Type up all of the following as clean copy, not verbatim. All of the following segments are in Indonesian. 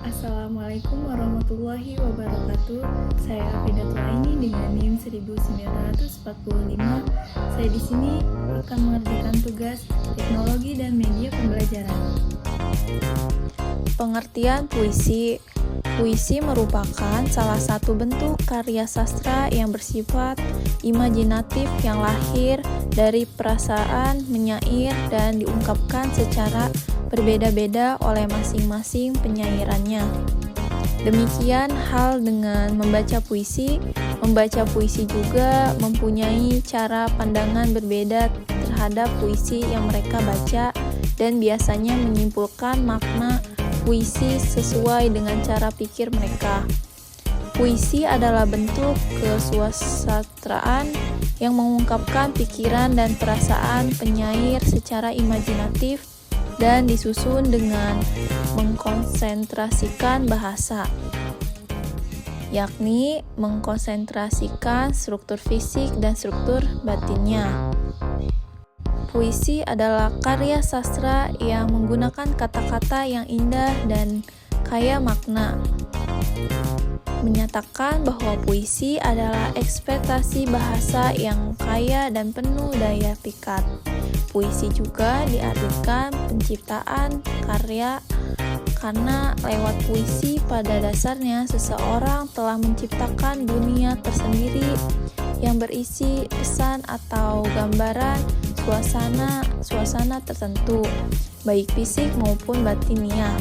Assalamualaikum warahmatullahi wabarakatuh. Saya Afidatul Aini dengan NIM 1945. Saya di sini akan mengerjakan tugas teknologi dan media pembelajaran. Pengertian puisi. Puisi merupakan salah satu bentuk karya sastra yang bersifat imajinatif yang lahir dari perasaan menyair dan diungkapkan secara berbeda-beda oleh masing-masing penyairannya. Demikian hal dengan membaca puisi. Membaca puisi juga mempunyai cara pandangan berbeda terhadap puisi yang mereka baca dan biasanya menyimpulkan makna puisi sesuai dengan cara pikir mereka. Puisi adalah bentuk kesusastraan yang mengungkapkan pikiran dan perasaan penyair secara imajinatif dan disusun dengan mengkonsentrasikan bahasa, yakni mengkonsentrasikan struktur fisik dan struktur batinnya. Puisi adalah karya sastra yang menggunakan kata-kata yang indah dan kaya makna. Menyatakan bahwa puisi adalah ekspektasi bahasa yang kaya dan penuh daya pikat. Puisi juga diartikan penciptaan karya karena lewat puisi pada dasarnya seseorang telah menciptakan dunia tersendiri yang berisi pesan atau gambaran suasana tertentu, baik fisik maupun batiniah.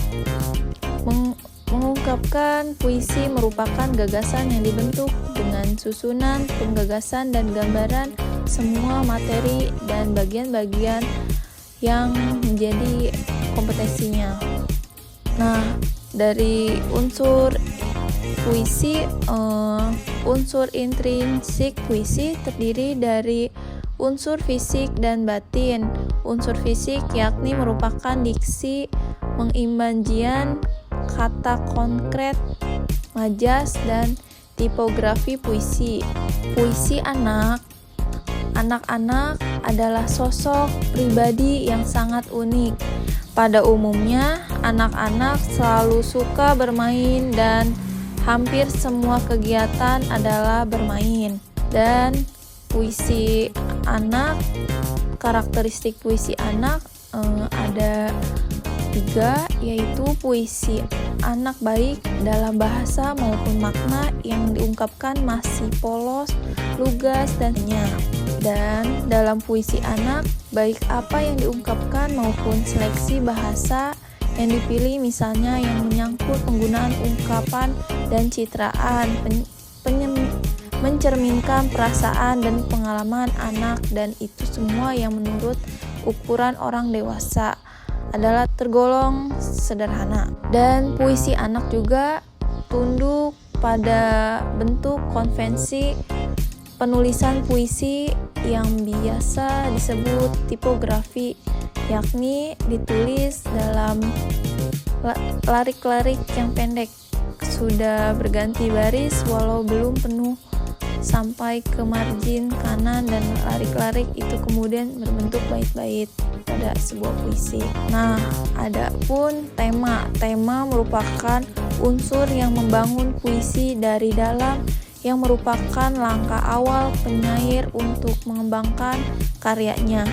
Mengungkapkan puisi merupakan gagasan yang dibentuk dengan susunan, penggagasan, dan gambaran semua materi dan bagian-bagian yang menjadi kompetensinya. Nah, dari unsur puisi, unsur intrinsik puisi terdiri dari unsur fisik dan batin. Unsur fisik yakni merupakan diksi, mengimajian, kata konkret, majas, dan tipografi puisi. Puisi anak-anak adalah sosok pribadi yang sangat unik. Pada umumnya, anak-anak selalu suka bermain dan hampir semua kegiatan adalah bermain. Dan puisi anak, karakteristik puisi anak ada 3, yaitu puisi anak baik dalam bahasa maupun makna yang diungkapkan masih polos, lugas, dan dalam puisi anak, baik apa yang diungkapkan maupun seleksi bahasa yang dipilih, misalnya yang menyangkut penggunaan ungkapan dan citraan, mencerminkan perasaan dan pengalaman anak, dan itu semua yang menurut ukuran orang dewasa adalah tergolong sederhana. Dan puisi anak juga tunduk pada bentuk konvensi penulisan puisi yang biasa disebut tipografi, yakni ditulis dalam larik-larik yang pendek, sudah berganti baris walau belum penuh sampai ke margin kanan, dan larik-larik itu kemudian berbentuk bait-bait pada sebuah puisi. Nah, adapun tema merupakan unsur yang membangun puisi dari dalam, yang merupakan langkah awal penyair untuk mengembangkan karyanya.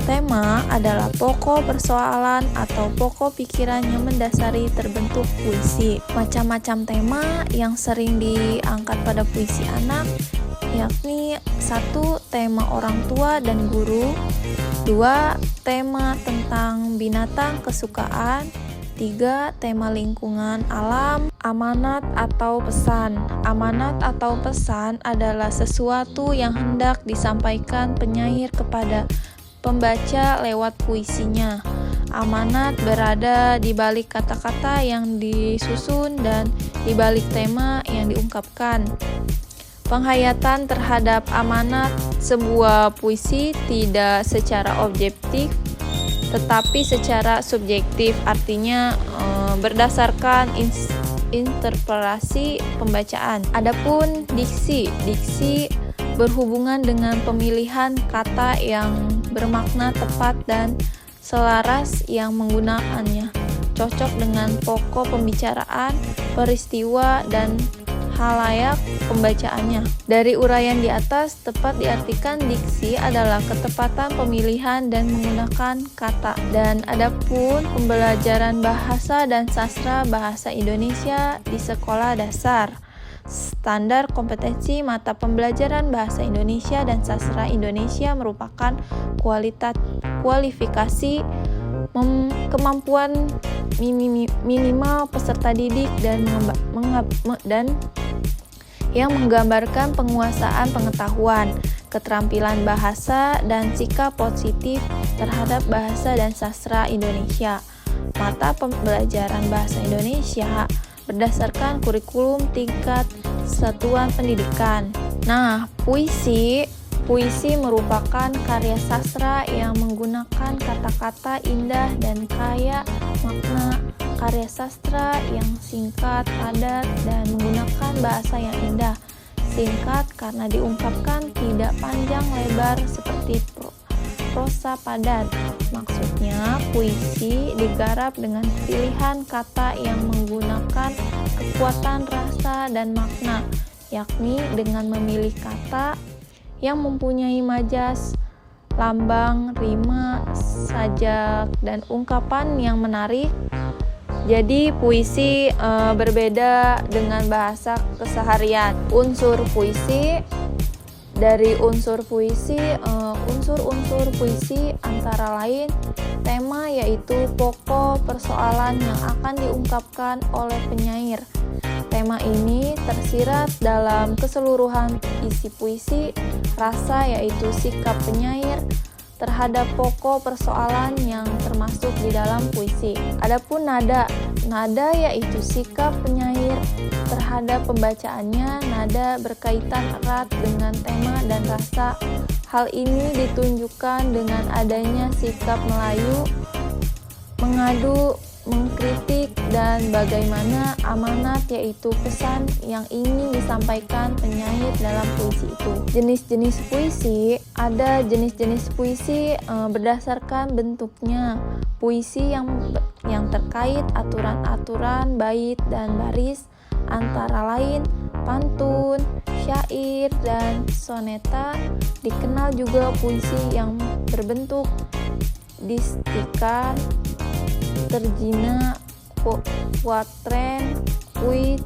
Tema adalah pokok persoalan atau pokok pikiran yang mendasari terbentuk puisi. Macam-macam tema yang sering diangkat pada puisi anak, yakni 1. Tema orang tua dan guru, 2. Tema tentang binatang kesukaan, 3. Tema lingkungan alam, amanat atau pesan. Amanat atau pesan adalah sesuatu yang hendak disampaikan penyair kepada pembaca lewat puisinya. Amanat berada di balik kata-kata yang disusun dan di balik tema yang diungkapkan. Penghayatan terhadap amanat sebuah puisi tidak secara objektif tetapi secara subjektif, artinya berdasarkan interpretasi pembacaan. Adapun diksi berhubungan dengan pemilihan kata yang bermakna tepat dan selaras yang menggunakannya. cocok dengan pokok pembicaraan, peristiwa, dan halayak pembacaannya. Dari uraian di atas, tepat diartikan diksi adalah ketepatan pemilihan dan menggunakan kata. Dan adapun pembelajaran bahasa dan sastra bahasa Indonesia di sekolah dasar. Standar kompetensi mata pembelajaran bahasa Indonesia dan sastra Indonesia merupakan kualifikasi kemampuan minimal peserta didik dan yang menggambarkan penguasaan pengetahuan, keterampilan bahasa, dan sikap positif terhadap bahasa dan sastra Indonesia. Mata pembelajaran bahasa Indonesia berdasarkan kurikulum tingkat satuan pendidikan. Nah, puisi merupakan karya sastra yang menggunakan kata-kata indah dan kaya makna. Karya sastra yang singkat, padat, dan menggunakan bahasa yang indah. Singkat karena diungkapkan tidak panjang lebar seperti prosa padat. Maksudnya, puisi digarap dengan pilihan kata yang menggunakan kekuatan rasa dan makna, yakni dengan memilih kata yang mempunyai majas, lambang, rima, sajak, dan ungkapan yang menarik. Jadi puisi berbeda dengan bahasa keseharian. Unsur puisi unsur-unsur puisi antara lain tema, yaitu pokok persoalan yang akan diungkapkan oleh penyair. Tema ini tersirat dalam keseluruhan isi puisi. Rasa, yaitu sikap penyair terhadap pokok persoalan yang termasuk di dalam puisi. Adapun nada yaitu sikap penyair terhadap pembacaannya. Nada berkaitan erat dengan tema dan rasa. Hal ini ditunjukkan dengan adanya sikap Melayu, mengadu, mengkritik, dan bagaimana amanat, yaitu pesan yang ingin disampaikan penyair dalam puisi itu. Jenis-jenis puisi, ada jenis-jenis puisi berdasarkan bentuknya. Puisi yang terkait aturan-aturan bait dan baris, antara lain pantun, syair, dan soneta. Dikenal juga puisi yang berbentuk distikan, terjina, kuatren, puit,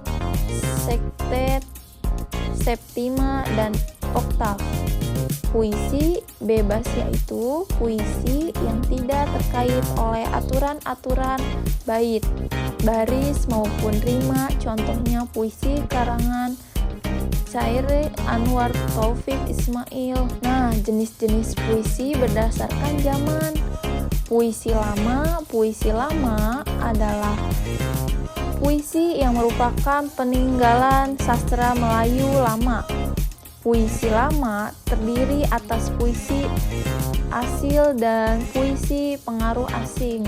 sektet, septima, dan oktav. Puisi bebas yaitu puisi yang tidak terkait oleh aturan-aturan bait, baris maupun rima. Contohnya puisi karangan syair Anwar Taufik Ismail. Nah, jenis-jenis puisi berdasarkan zaman. Puisi lama adalah puisi yang merupakan peninggalan sastra Melayu lama. Puisi lama terdiri atas puisi asil dan puisi pengaruh asing.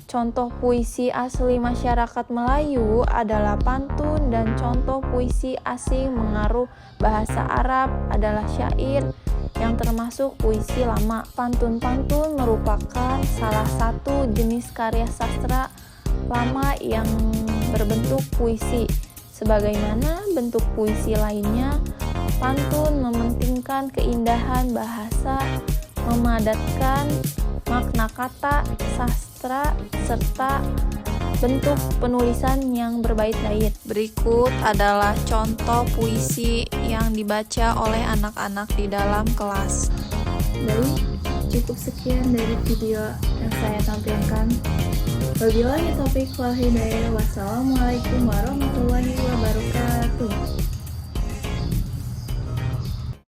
Contoh puisi asli masyarakat Melayu adalah pantun, dan contoh puisi asing mengaruh bahasa Arab adalah syair yang termasuk puisi lama. Pantun-pantun merupakan salah satu jenis karya sastra lama yang berbentuk puisi. Sebagaimana bentuk puisi lainnya, pantun mementingkan keindahan bahasa, memadatkan makna kata, sastra, serta bentuk penulisan yang berbait-bait. Berikut adalah contoh puisi yang dibaca oleh anak-anak di dalam kelas. Baik, cukup sekian dari video yang saya tampilkan. Wabillahi taufiq wal hidayah. Wassalamualaikum